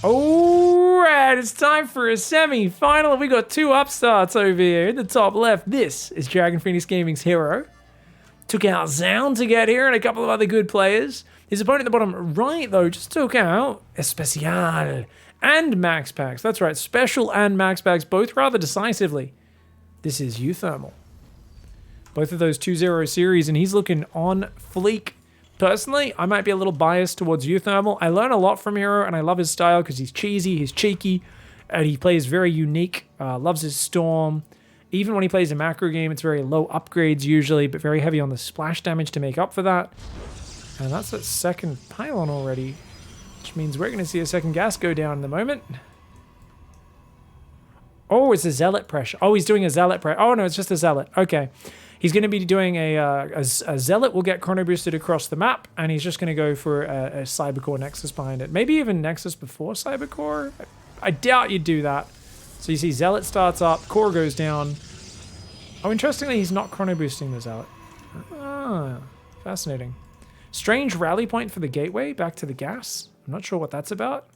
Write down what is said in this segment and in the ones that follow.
Alright, it's time for a semi-final. We got two upstarts over here in the top left. This is Dragon Phoenix Gaming's herO. Took out Zound to get here and a couple of other good players. His opponent at the bottom right, though, just took out Especial and Max Packs. That's right, Special and Max Packs, both rather decisively. This is uThermal. Both of those 2-0 series, and he's looking on fleek. Personally, I might be a little biased towards uThermal. I learn a lot from herO, and I love his style because he's cheesy, he's cheeky, and he plays very unique. Loves his Storm. Even when he plays a macro game, it's very low upgrades usually, but very heavy on the splash damage to make up for that. And that's that second pylon already, which means we're going to see a second gas go down in a moment. Oh, it's a Zealot pressure. Oh, he's doing a Zealot pressure. Oh, no, it's just a Zealot. Okay. He's going to be doing a Zealot will get chrono boosted across the map, and he's just going to go for a Cybercore Nexus behind it. Maybe even Nexus before Cybercore? I doubt you'd do that. So you see Zealot starts up, Core goes down. Oh, interestingly, he's not chrono boosting the Zealot. Ah, fascinating. Strange rally point for the gateway, back to the gas. I'm not sure what that's about.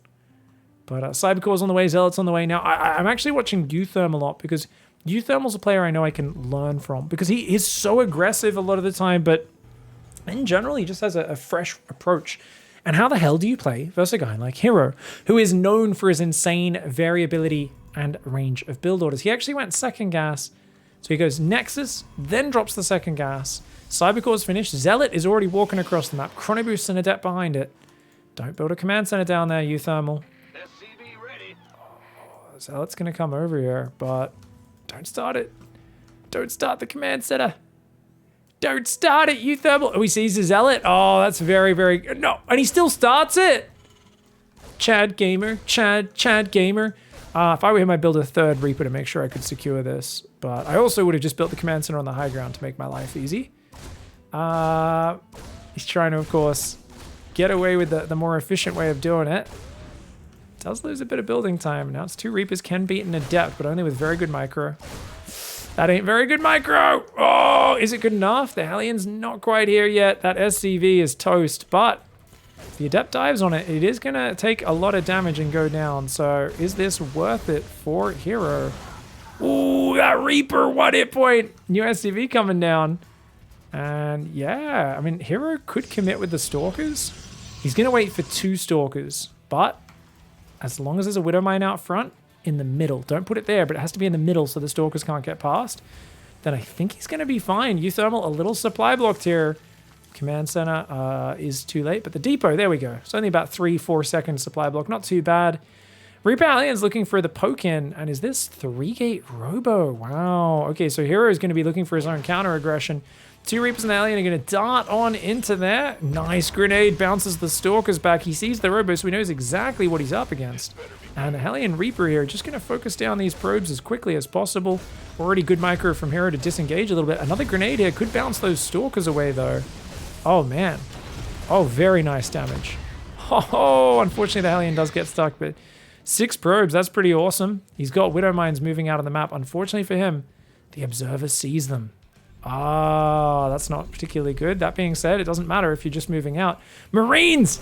But Cybercore's on the way, Zealot's on the way. Now, I'm actually watching uThermal a lot because uThermal's a player I know I can learn from because he is so aggressive a lot of the time, but in general, he just has a fresh approach. And how the hell do you play versus a guy like herO, who is known for his insane variability and range of build orders? He actually went second gas, so he goes Nexus, then drops the second gas. Cybercore's finished. Zealot is already walking across the map. Chrono Boost and Adept behind it. Don't build a command center down there, uThermal. Oh, Zealot's going to come over here, but don't start it. Don't start the command center. Don't start it, uThermal. Oh, he sees the Zealot. Oh, that's very, very good. No, and he still starts it. Chad Gamer. Chad Gamer. If I were him, I'd build a third Reaper to make sure I could secure this. But I also would have just built the command center on the high ground to make my life easy. He's trying to, of course, get away with the more efficient way of doing it. Does lose a bit of building time. Now it's 2 Reapers can beat an Adept, but only with very good micro. That ain't very good micro. Oh, is it good enough? The Hellion's not quite here yet. That SCV is toast, but if the Adept dives on it, it is going to take a lot of damage and go down. So is this worth it for herO? Ooh, that Reaper, 1 hit point. New SCV coming down. And yeah, I mean, herO could commit with the Stalkers. He's going to wait for 2 Stalkers, but as long as there's a Widow Mine out front, in the middle, don't put it there, but it has to be in the middle so the Stalkers can't get past, then I think he's going to be fine. uThermal, a little supply blocked here. Command center is too late, but the depot, there we go. It's only about 3-4 seconds supply block, not too bad. Reaper Allion's looking for the poke in, and is this 3-gate Robo? Wow. Okay, so herO is going to be looking for his own counter aggression. 2 Reapers and the Alien are going to dart on into there. Nice grenade, bounces the Stalkers back. He sees the Robo, so he knows exactly what he's up against. And the Hellion Reaper here just going to focus down these probes as quickly as possible. Already good micro from herO to disengage a little bit. Another grenade here could bounce those Stalkers away, though. Oh, man. Oh, very nice damage. Oh, unfortunately, the Hellion does get stuck, but 6 probes, that's pretty awesome. He's got Widow Mines moving out on the map. Unfortunately for him, the Observer sees them. Ah, that's not particularly good. That being said, it doesn't matter if you're just moving out. Marines!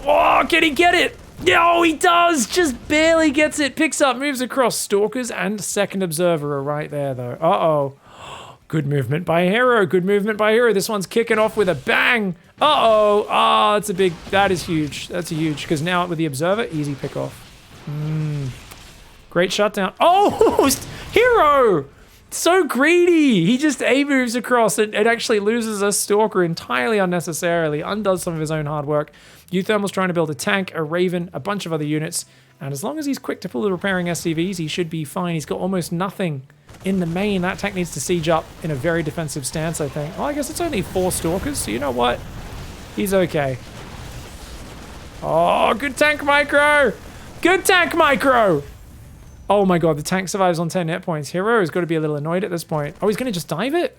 Oh, can he get it? Yeah, oh, he does! Just barely gets it. Picks up, moves across. Stalkers and second Observer are right there, though. Uh-oh. Good movement by herO. Good movement by herO. This one's kicking off with a bang. Uh-oh. Ah, that's a big... That is huge. That's a huge. Because now with the Observer, easy pick off. Great shutdown. Oh, herO! So greedy. He just A-moves across. It actually loses a Stalker entirely unnecessarily. Undoes some of his own hard work. uThermal's trying to build a tank, a Raven, a bunch of other units. And as long as he's quick to pull the repairing SCVs, he should be fine. He's got almost nothing in the main. That tank needs to siege up in a very defensive stance, I think. Oh, I guess it's only 4 Stalkers, so you know what? He's okay. Oh, good tank micro! Good tank micro! Oh my god, the tank survives on 10 hit points. herO has got to be a little annoyed at this point. Oh, he's going to just dive it?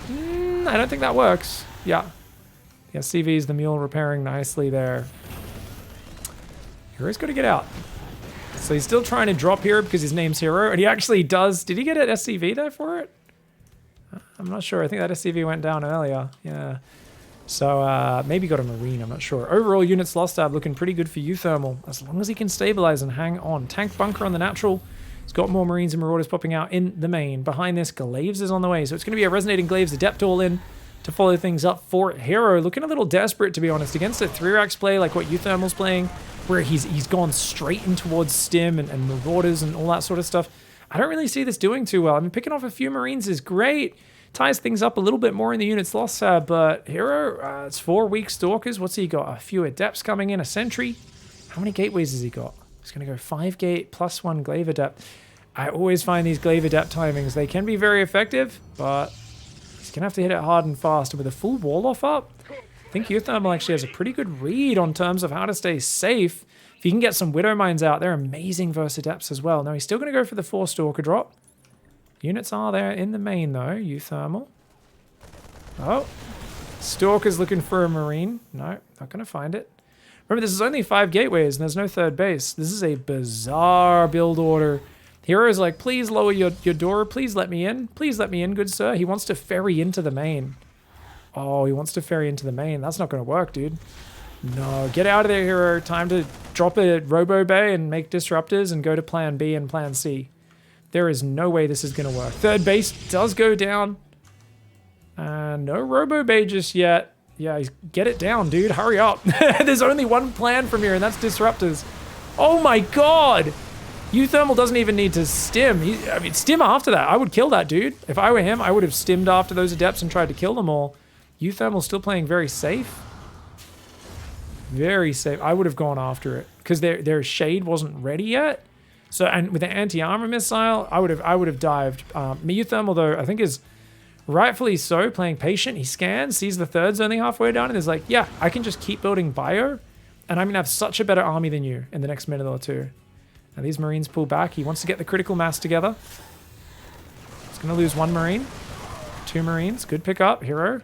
I don't think that works. Yeah. Yeah, CV's the mule repairing nicely there. herO's got to get out. So he's still trying to drop here because his name's herO, and he actually does. Did he get an SCV there for it? I'm not sure. I think that SCV went down earlier. Yeah. So maybe got a Marine, I'm not sure. Overall, units lost tab looking pretty good for uThermal, as long as he can stabilize and hang on. Tank bunker on the natural. He's got more Marines and Marauders popping out in the main. Behind this, Glaives is on the way, so it's going to be a Resonating Glaives Adept all in to follow things up for herO. Looking a little desperate, to be honest, against a 3-racks play like what uThermal's playing, where he's gone straight in towards Stim and Marauders and all that sort of stuff. I don't really see this doing too well. I mean, picking off a few Marines is great. Ties things up a little bit more in the units lost tab, but herO, it's 4 weak Stalkers. What's he got? A few Adepts coming in, a Sentry. How many Gateways has he got? He's going to go 5 Gate plus 1 Glaive Adept. I always find these Glaive Adept timings, they can be very effective, but he's going to have to hit it hard and fast. And with a full wall off up, I think uThermal actually has a pretty good read on terms of how to stay safe. If you can get some Widow Mines out, they're amazing versus Adepts as well. Now, he's still going to go for the 4 Stalker drop. Units are there in the main, though. uThermal. Oh. Stalker's looking for a Marine. No, not going to find it. Remember, this is only 5 gateways, and there's no third base. This is a bizarre build order. herO's like, please lower your door. Please let me in. Please let me in, good sir. He wants to ferry into the main. Oh, he wants to ferry into the main. That's not going to work, dude. No, get out of there, herO. Time to drop a Robo Bay and make disruptors and go to plan B and plan C. There is no way this is going to work. Third base does go down. No Robo Bay just yet. Yeah, get it down, dude. Hurry up. There's only one plan from here, and that's disruptors. Oh my god! uThermal doesn't even need to stim. I mean, stim after that. I would kill that dude. If I were him, I would have stimmed after those Adepts and tried to kill them all. uThermal's still playing very safe. Very safe. I would have gone after it because their shade wasn't ready yet. So, and with the anti-armor missile, I would have dived. uThermal, though, I think is rightfully so, playing patient. He scans, sees the third's only halfway done, and is like, yeah, I can just keep building bio, and I'm going to have such a better army than you in the next minute or two. Now, these Marines pull back. He wants to get the critical mass together. He's going to lose 1 Marine. 2 Marines. Good pickup, herO.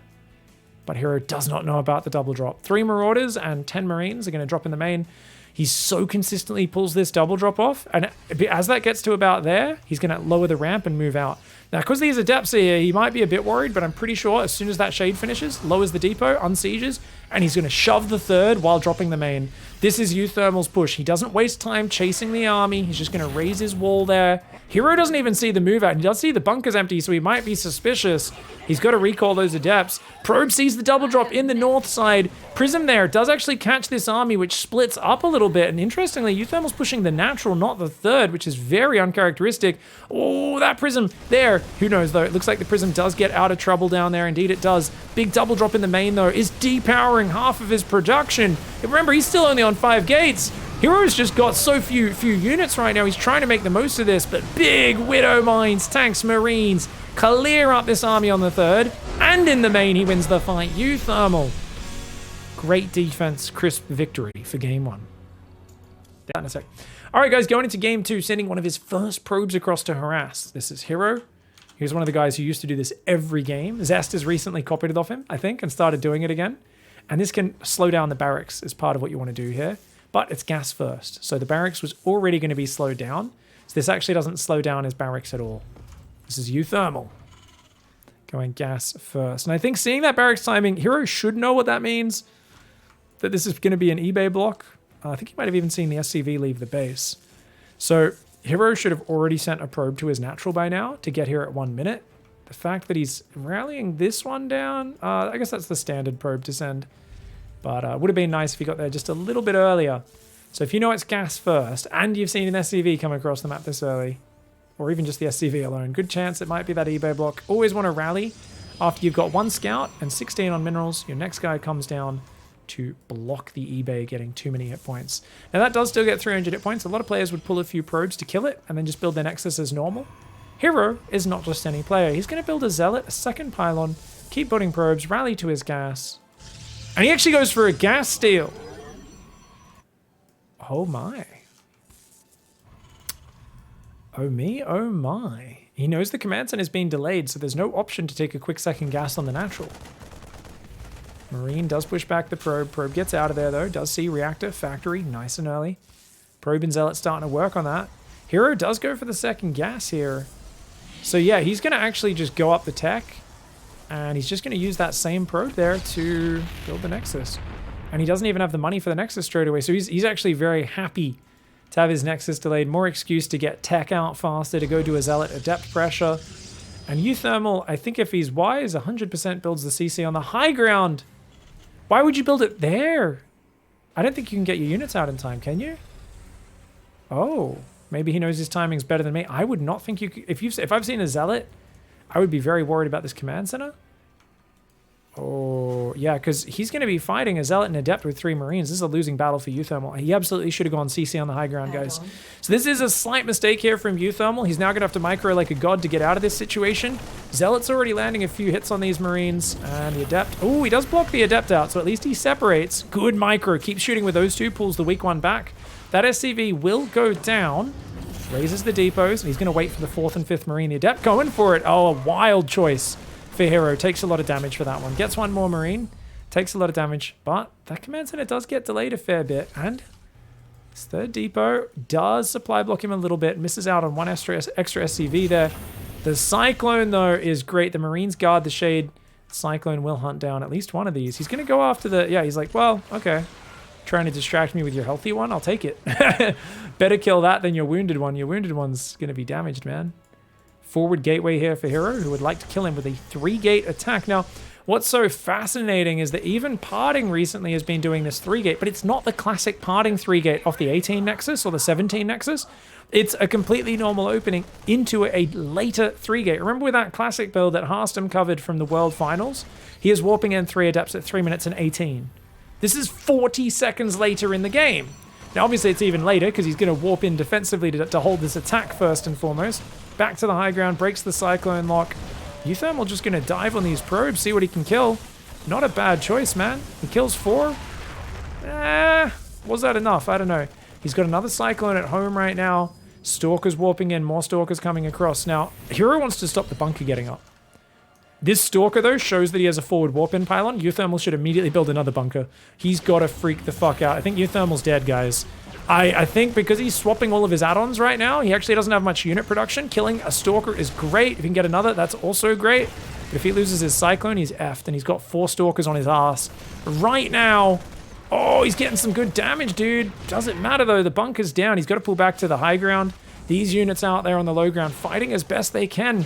But herO does not know about the double drop. 3 Marauders and 10 Marines are going to drop in the main. He so consistently pulls this double drop off, and as that gets to about there, he's going to lower the ramp and move out. Now, because these Adepts are here, he might be a bit worried, but I'm pretty sure as soon as that shade finishes, lowers the depot, unsieges, and he's going to shove the third while dropping the main. This is uThermal's push. He doesn't waste time chasing the army. He's just going to raise his wall there. herO doesn't even see the move out. He does see the bunkers empty, so he might be suspicious. He's got to recall those Adepts. Probe sees the double drop in the north side. Prism there does actually catch this army, which splits up a little bit. And interestingly, uThermal's pushing the natural, not the third, which is very uncharacteristic. Oh, that Prism there. Who knows, though? It looks like the Prism does get out of trouble down there. Indeed, it does. Big double drop in the main, though, is depowering half of his production. And remember, he's still only on 5 gates. herO's just got so few units right now. He's trying to make the most of this, but big Widow Mines, tanks, Marines, clear up this army on the third. And in the main, he wins the fight. uThermal. Great defense, crisp victory for game 1. In a sec. All right, guys, going into game 2, sending one of his first probes across to harass. This is herO. He was one of the guys who used to do this every game. Zest has recently copied it off him, I think, and started doing it again. And this can slow down the barracks as part of what you want to do here. But it's gas first. So the barracks was already going to be slowed down. So this actually doesn't slow down his barracks at all. This is uThermal. Going gas first. And I think seeing that barracks timing, herO should know what that means. That this is going to be an eBay block. I think he might have even seen the SCV leave the base. So herO should have already sent a probe to his natural by now to get here at 1 minute. The fact that he's rallying this one down, I guess that's the standard probe to send. But would have been nice if he got there just a little bit earlier. So if you know it's gas first, and you've seen an SCV come across the map this early, or even just the SCV alone, good chance it might be that eBay block. Always want to rally after you've got 1 scout and 16 on minerals. Your next guy comes down to block the eBay getting too many hit points. Now that does still get 300 hit points. A lot of players would pull a few probes to kill it and then just build their Nexus as normal. herO is not just any player. He's going to build a Zealot, a second pylon, keep building probes, rally to his gas. And he actually goes for a gas steal. Oh my. Oh me, oh my. He knows the command center is being delayed, so there's no option to take a quick second gas on the natural. Marine does push back the probe. Probe gets out of there, though. Does see reactor, factory, nice and early. Probe and Zealot starting to work on that. herO does go for the second gas here. So yeah, he's going to actually just go up the tech And he's just going to use that same probe there to build the Nexus. And he doesn't even have the money for the Nexus straight away. So he's actually very happy to have his Nexus delayed. More excuse to get tech out faster, to go do a Zealot Adept pressure. And uThermal, I think if he's wise, 100% builds the CC on the high ground. Why would you build it there? I don't think you can get your units out in time, can you? Oh, maybe he knows his timing's better than me. I would not think you could. If I've seen a Zealot, I would be very worried about this command center. Oh, yeah, because he's going to be fighting a Zealot and Adept with 3 Marines. This is a losing battle for uThermal. He absolutely should have gone CC on the high ground, guys. So this is a slight mistake here from uThermal. He's now going to have to micro like a god to get out of this situation. Zealot's already landing a few hits on these Marines. And the Adept... Oh, he does block the Adept out, so at least he separates. Good micro. Keeps shooting with those two. Pulls the weak one back. That SCV will go down. Raises the depots. And he's going to wait for the 4th and 5th Marine. The Adept going for it. Oh, a wild choice for herO. Takes a lot of damage for that one. Gets one more Marine. Takes a lot of damage. But that command center does get delayed a fair bit. And his 3rd depot does supply block him a little bit. Misses out on one extra SCV there. The Cyclone, though, is great. The Marines guard the shade. Cyclone will hunt down at least one of these. He's going to go after the... Yeah, he's like, well, okay. Trying to distract me with your healthy one? I'll take it. Better kill that than your wounded one. Your wounded one's going to be damaged, man. Forward gateway here for herO, who would like to kill him with a 3-gate attack. Now, what's so fascinating is that even Parting recently has been doing this 3-gate, but it's not the classic Parting 3-gate off the 18 Nexus or the 17 Nexus. It's a completely normal opening into a later 3-gate. Remember with that classic build that Harstam covered from the World Finals? He is warping in 3 Adepts at 3 minutes and 18. This is 40 seconds later in the game. Now, obviously, it's even later because he's going to warp in defensively to hold this attack first and foremost. Back to the high ground, breaks the Cyclone lock. uThermal just going to dive on these probes, see what he can kill. Not a bad choice, man. He kills 4. Was that enough? I don't know. He's got another Cyclone at home right now. Stalkers warping in, more Stalkers coming across. Now, herO wants to stop the bunker getting up. This Stalker, though, shows that he has a forward warp-in pylon. uThermal should immediately build another bunker. He's got to freak the fuck out. I think uThermal's dead, guys. I think because he's swapping all of his add-ons right now, he actually doesn't have much unit production. Killing a Stalker is great. If he can get another, that's also great. But if he loses his Cyclone, he's effed, and he's got 4 Stalkers on his ass. Right now, oh, he's getting some good damage, dude. Doesn't matter, though. The bunker's down. He's got to pull back to the high ground. These units out there on the low ground fighting as best they can.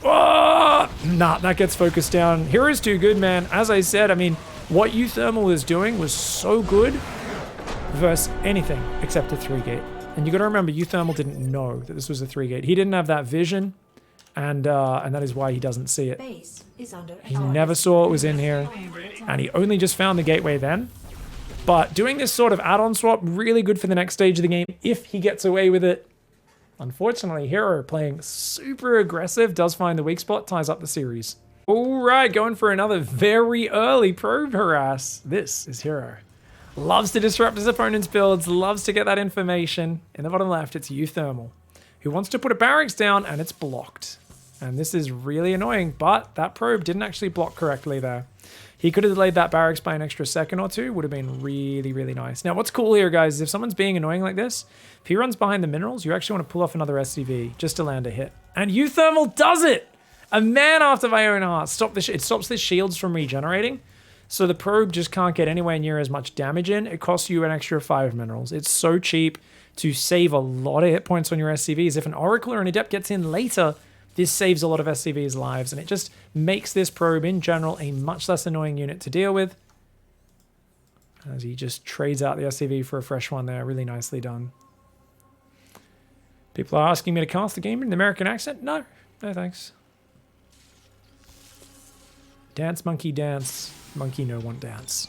Oh, nah, that gets focused down. herO's too good, man. As I said, I mean, what uThermal was doing was so good versus anything except a 3-gate. And you got to remember, uThermal didn't know that this was a 3-gate. He didn't have that vision, and that is why he doesn't see it. He never saw it was in here, and he only just found the gateway then. But doing this sort of add-on swap, really good for the next stage of the game if he gets away with it. Unfortunately, herO playing super aggressive does find the weak spot, ties up the series. All right, going for another very early probe harass. This is herO. Loves to disrupt his opponent's builds, loves to get that information. In the bottom left, it's uThermal, who wants to put a barracks down, and it's blocked. And this is really annoying, but that probe didn't actually block correctly there. He could have delayed that barracks by an extra second or two. Would have been really, really nice. Now, what's cool here, guys, is if someone's being annoying like this, if he runs behind the minerals, you actually want to pull off another SCV just to land a hit. And uThermal does it! A man after my own heart. It stops the shields from regenerating. So the probe just can't get anywhere near as much damage in. It costs you an extra 5 minerals. It's so cheap to save a lot of hit points on your SCVs. If an Oracle or an Adept gets in later, this saves a lot of SCV's lives, and it just makes this probe in general a much less annoying unit to deal with. As he just trades out the SCV for a fresh one there. Really nicely done. People are asking me to cast the game in an American accent? No. No thanks. Dance, monkey, dance. Monkey, no one dance.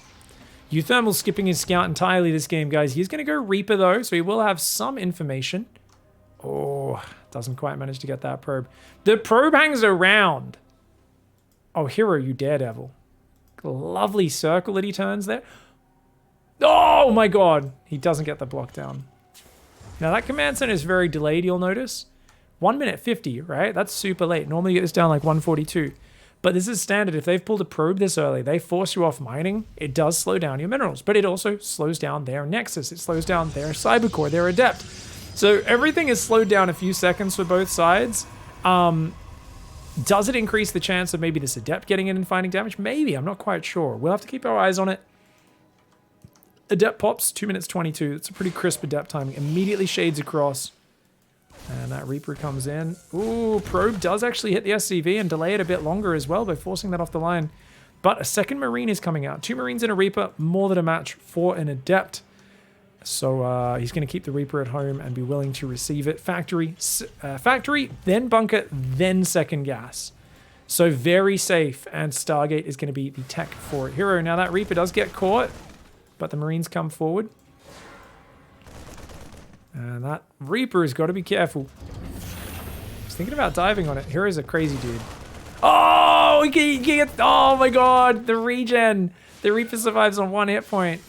uThermal skipping his scout entirely this game, guys. He's going to go Reaper, though, so he will have some information. Oh, doesn't quite manage to get that probe. The probe hangs around. Oh, herO, you daredevil. Lovely circle that he turns there. Oh, my God. He doesn't get the block down. Now, that command center is very delayed, you'll notice. 1 minute 50, right? That's super late. Normally, you get this down like 142. But this is standard. If they've pulled a probe this early, they force you off mining. It does slow down your minerals, but it also slows down their Nexus. It slows down their Cybercore, their Adept. So everything is slowed down a few seconds for both sides. Does it increase the chance of maybe this Adept getting in and finding damage? Maybe, I'm not quite sure. We'll have to keep our eyes on it. Adept pops, 2 minutes 22. It's a pretty crisp Adept timing. Immediately shades across. And that Reaper comes in. Ooh, Probe does actually hit the SCV and delay it a bit longer as well by forcing that off the line. But a second Marine is coming out. 2 Marines and a Reaper, more than a match for an Adept. So he's going to keep the Reaper at home and be willing to receive it. Factory, then bunker, then second gas. So very safe, and Stargate is going to be the tech for herO. Now that Reaper does get caught, but the Marines come forward. And that Reaper has got to be careful. He's thinking about diving on it. herO's a crazy dude. Oh, oh my god, the regen. The Reaper survives on 1 hit point.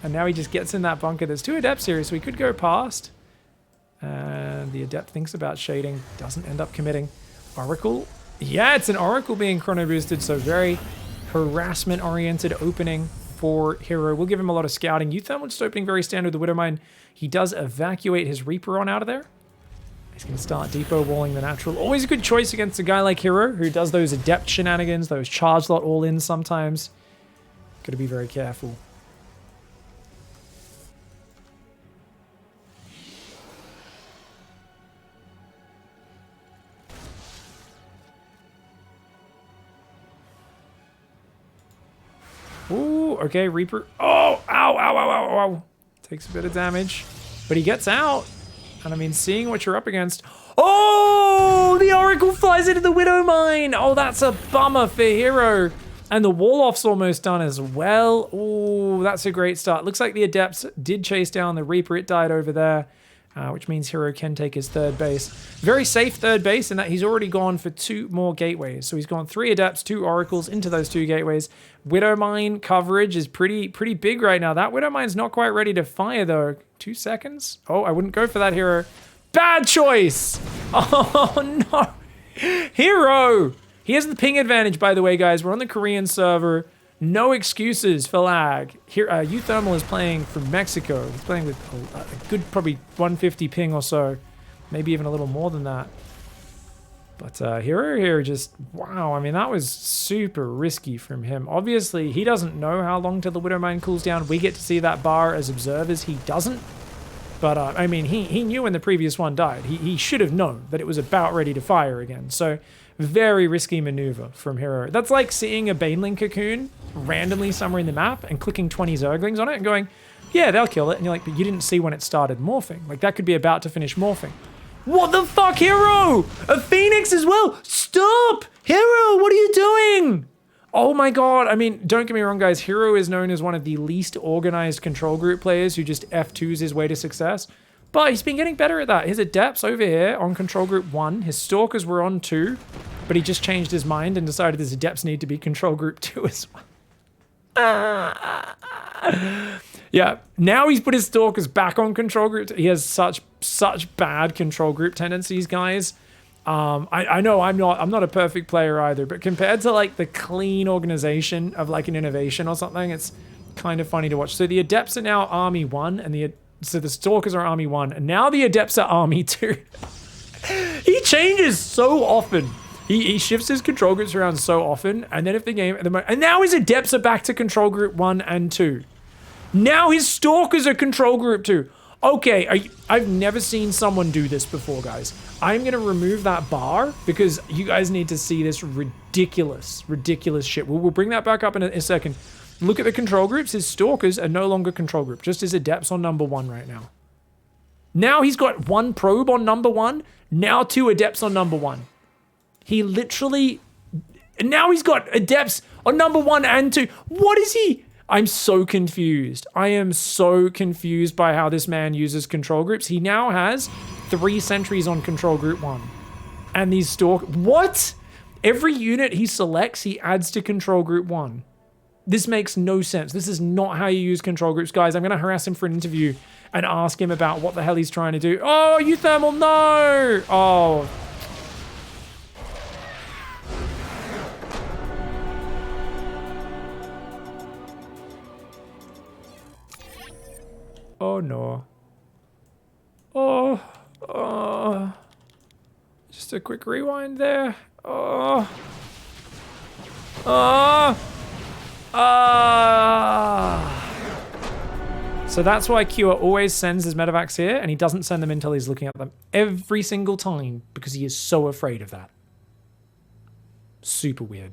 And now he just gets in that bunker. There's 2 Adepts here, so he could go past. And the Adept thinks about shading, doesn't end up committing. Oracle? Yeah, it's an Oracle being chrono boosted, so very harassment-oriented opening for herO. We'll give him a lot of scouting. uThermal just opening very standard with the Widowmine. He does evacuate his Reaper on out of there. He's going to start depot walling the natural. Always a good choice against a guy like herO, who does those Adept shenanigans, those charge lot all-ins sometimes. Got to be very careful. Ooh, okay, Reaper. Oh, ow, ow, ow, ow, ow. Takes a bit of damage, but he gets out. And I mean, seeing what you're up against. Oh, the Oracle flies into the Widowmine. Oh, that's a bummer for herO. And the wall-off's almost done as well. Oh, that's a great start. Looks like the Adepts did chase down the Reaper. It died over there, which means herO can take his third base. Very safe third base in that he's already gone for 2 more gateways. So he's gone 3 Adepts, 2 Oracles into those 2 gateways. Widowmine coverage is pretty big right now. That Widowmine's not quite ready to fire, though. 2 seconds? Oh, I wouldn't go for that, herO. Bad choice! Oh, no. herO! He has the ping advantage, by the way, guys. We're on the Korean server. No excuses for lag. Here, uThermal is playing from Mexico. He's playing with a good, probably 150 ping or so. Maybe even a little more than that. But herO here just, wow. I mean, that was super risky from him. Obviously, he doesn't know how long till the Widowmine cools down. We get to see that bar as observers. He doesn't. But, I mean, he knew when the previous one died. He should have known that it was about ready to fire again. So, very risky maneuver from herO. That's like seeing a Baneling Cocoon randomly somewhere in the map and clicking 20 Zerglings on it and going, yeah, they'll kill it. And you're like, but you didn't see when it started morphing. Like, that could be about to finish morphing. What the fuck, herO? A Phoenix as well? Stop! herO, what are you doing? Oh my god. I mean, don't get me wrong, guys. herO is known as one of the least organized control group players who just F2s his way to success. But he's been getting better at that. His Adepts over here on control group 1. His Stalkers were on 2. But he just changed his mind and decided his Adepts need to be control group 2 as well. Yeah, now he's put his Stalkers back on control group. He has such bad control group tendencies, guys. I know I'm not a perfect player either, but compared to like the clean organization of like an innovation or something, it's kind of funny to watch. So the Adepts are now Army 1, and so the Stalkers are Army 1, and now the Adepts are Army 2. He changes so often. He shifts his control groups around so often, and then if the game and now his Adepts are back to control group 1 and 2. Now his Stalkers are control group 2. Okay, I've never seen someone do this before, guys. I'm gonna remove that bar because you guys need to see this ridiculous shit. We'll bring that back up in a second. Look at the control groups. His Stalkers are no longer control group, just his Adepts on number 1 right now. Now he's got 1 probe on number 1, now 2 Adepts on number 1. He literally, now he's got Adepts on number 1 and 2. What is he? I'm so confused. I am so confused by how this man uses control groups. He now has 3 sentries on control group 1. And these what? Every unit he selects, he adds to control group 1. This makes no sense. This is not how you use control groups. Guys, I'm going to harass him for an interview and ask him about what the hell he's trying to do. Oh, uThermal, no! Oh. Oh no. Oh. Just Just a quick rewind there. Oh. Oh. Ah. So that's why Cure always sends his medevacs here, and he doesn't send them until he's looking at them every single time because he is so afraid of that. Super weird.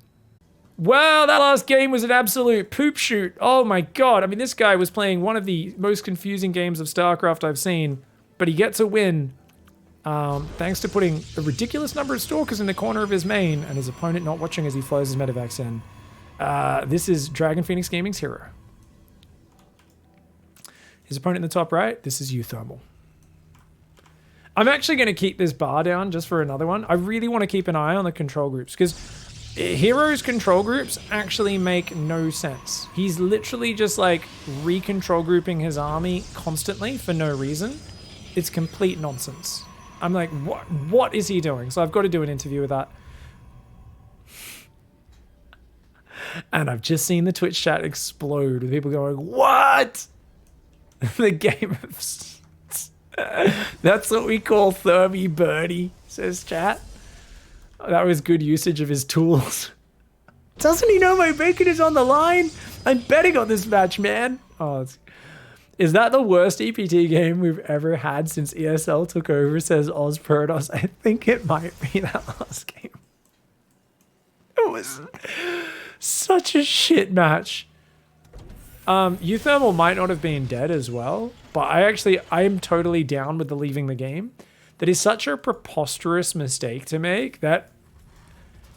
Well, that last game was an absolute poop shoot. Oh my god. I mean, this guy was playing one of the most confusing games of StarCraft I've seen, but he gets a win thanks to putting a ridiculous number of stalkers in the corner of his main and his opponent not watching as he flows his medevacs in. This is Dragon Phoenix Gaming's herO. His opponent in the top right, this is uThermal. I'm actually going to keep this bar down just for another one. I really want to keep an eye on the control groups because herO's control groups actually make no sense. He's literally just like re-control grouping his army constantly for no reason. It's complete nonsense. I'm like, what is he doing? So I've got to do an interview with that. And I've just seen the Twitch chat explode with people going, what? The game of... That's what we call Thermy Birdie, says chat. That was good usage of his tools. Doesn't he know my bacon is on the line? I'm betting on this match, man. Oh, is that the worst EPT game we've ever had since ESL took over, says OzProdos. I think it might be that last game. It was such a shit match. uThermal might not have been dead as well, but I am totally down with the leaving the game. That is such a preposterous mistake to make that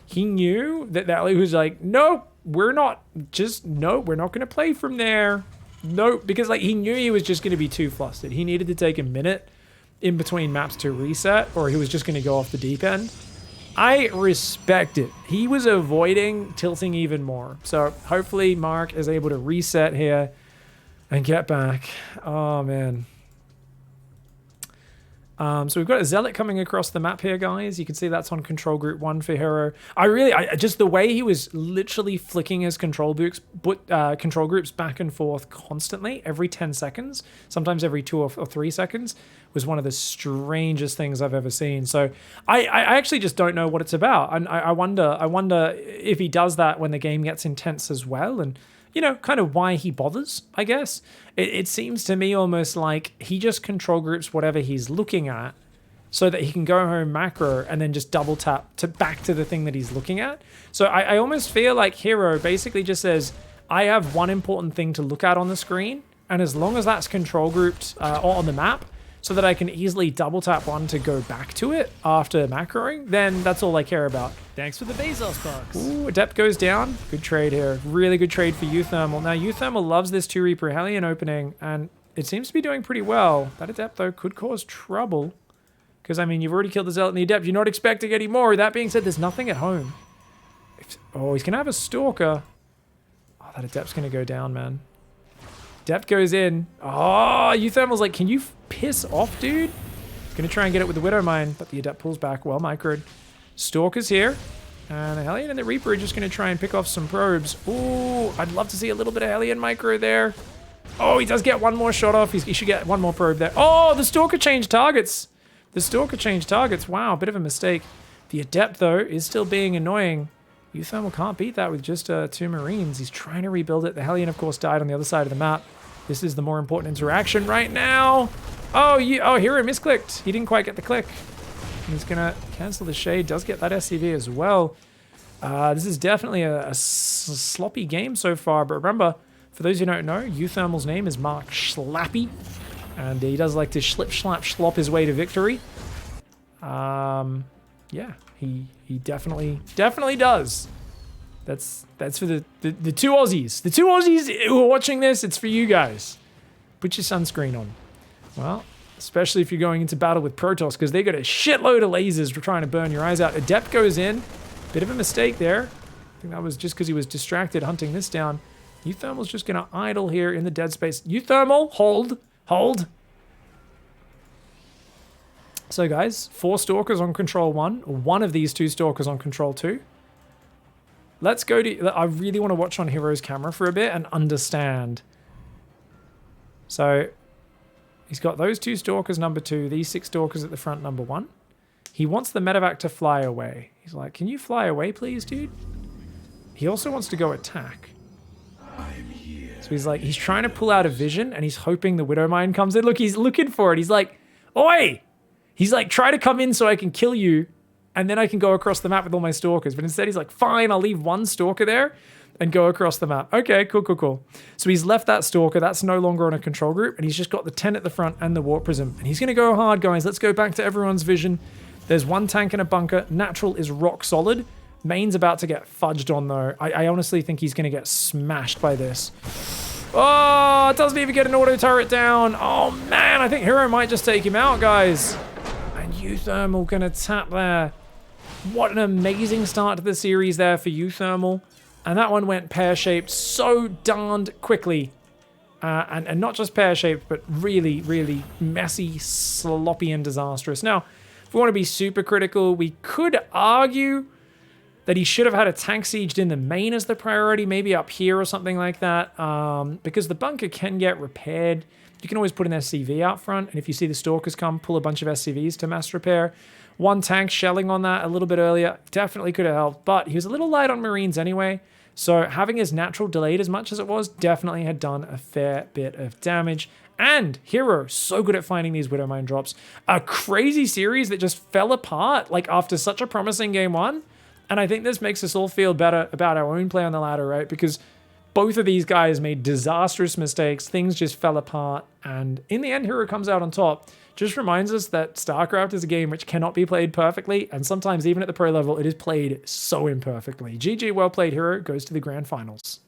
he knew that he was like, nope, we're not going to play from there. Nope, because like he knew he was just going to be too flustered. He needed to take a minute in between maps to reset or he was just going to go off the deep end. I respect it. He was avoiding tilting even more. So hopefully Mark is able to reset here and get back. Oh, man. So we've got a Zealot coming across the map here, guys. You can see that's on control group 1 for herO. Just the way he was literally flicking his control groups back and forth constantly every 10 seconds, sometimes every 2 or 3 seconds, was one of the strangest things I've ever seen. So I actually just don't know what it's about. And I wonder if he does that when the game gets intense as well. And you know, kind of why he bothers, I guess. It seems to me almost like he just control groups whatever he's looking at so that he can go home macro and then just double tap back to the thing that he's looking at. So I almost feel like herO basically just says, I have one important thing to look at on the screen, and as long as that's control grouped on the map, so that I can easily double tap one to go back to it after macroing, then that's all I care about. Thanks for the Bezos box. Ooh, Adept goes down. Good trade here. Really good trade for uThermal. Now, uThermal loves this 2 Reaper Hellion opening, and it seems to be doing pretty well. That Adept, though, could cause trouble. Because, I mean, you've already killed the Zealot and the Adept. You're not expecting any more. That being said, there's nothing at home. Oh, he's going to have a Stalker. Oh, that Adept's going to go down, man. Adept goes in. Oh, uThermal's like, can you piss off, dude? He's going to try and get it with the Widow Mine, but the Adept pulls back. Well microed. Stalker's here. And the Hellion and the Reaper are just going to try and pick off some probes. Ooh, I'd love to see a little bit of Hellion micro there. Oh, he does get one more shot off. He should get one more probe there. Oh, the Stalker changed targets. The Stalker changed targets. Wow, bit of a mistake. The Adept, though, is still being annoying. uThermal can't beat that with just 2 Marines. He's trying to rebuild it. The Hellion, of course, died on the other side of the map. This is the more important interaction right now. Oh, herO misclicked. He didn't quite get the click. He's going to cancel the Shade. Does get that SCV as well. This is definitely a sloppy game so far. But remember, for those who don't know, uThermal's name is Mark Schlappy. And he does like to slip, slap, slop his way to victory. Yeah, he definitely does. That's for the 2 Aussies. The 2 Aussies who are watching this, it's for you guys. Put your sunscreen on. Well, especially if you're going into battle with Protoss, because they got a shitload of lasers for trying to burn your eyes out. Adept goes in. Bit of a mistake there. I think that was just because he was distracted hunting this down. uThermal's just going to idle here in the dead space. uThermal, hold. So guys, 4 Stalkers on control 1. One of these 2 Stalkers on control 2. Let's go to... I really want to watch on herO's camera for a bit and understand. So, he's got those 2 Stalkers, number 2. These 6 Stalkers at the front, number 1. He wants the medevac to fly away. He's like, can you fly away, please, dude? He also wants to go attack. So he's like, he's trying to pull out a vision, and he's hoping the Widowmine comes in. Look, he's looking for it. He's like, oi! He's like, try to come in so I can kill you, and then I can go across the map with all my stalkers. But instead, he's like, fine, I'll leave one stalker there and go across the map. Okay, cool, cool, cool. So he's left that stalker. That's no longer on a control group, and he's just got the 10 at the front and the warp prism. And he's going to go hard, guys. Let's go back to everyone's vision. There's one tank in a bunker. Natural is rock solid. Main's about to get fudged on, though. I honestly think he's going to get smashed by this. Oh, it doesn't even get an auto turret down. Oh, man, I think herO might just take him out, guys. And uThermal going to tap there. What an amazing start to the series there for uThermal. And that one went pear-shaped so darned quickly. And not just pear-shaped, but really, really messy, sloppy, and disastrous. Now, if we want to be super critical, we could argue that he should have had a tank sieged in the main as the priority, maybe up here or something like that, because the bunker can get repaired. You can always put an SCV out front, and if you see the stalkers come, pull a bunch of SCVs to mass repair. One tank shelling on that a little bit earlier definitely could have helped, but he was a little light on Marines anyway, so having his natural delayed as much as it was definitely had done a fair bit of damage. And herO, so good at finding these Widowmine drops. A crazy series that just fell apart, like after such a promising game one. And I think this makes us all feel better about our own play on the ladder, right? Because both of these guys made disastrous mistakes. Things just fell apart. And in the end, herO comes out on top. Just reminds us that StarCraft is a game which cannot be played perfectly. And sometimes even at the pro level, it is played so imperfectly. GG, well played herO, goes to the grand finals.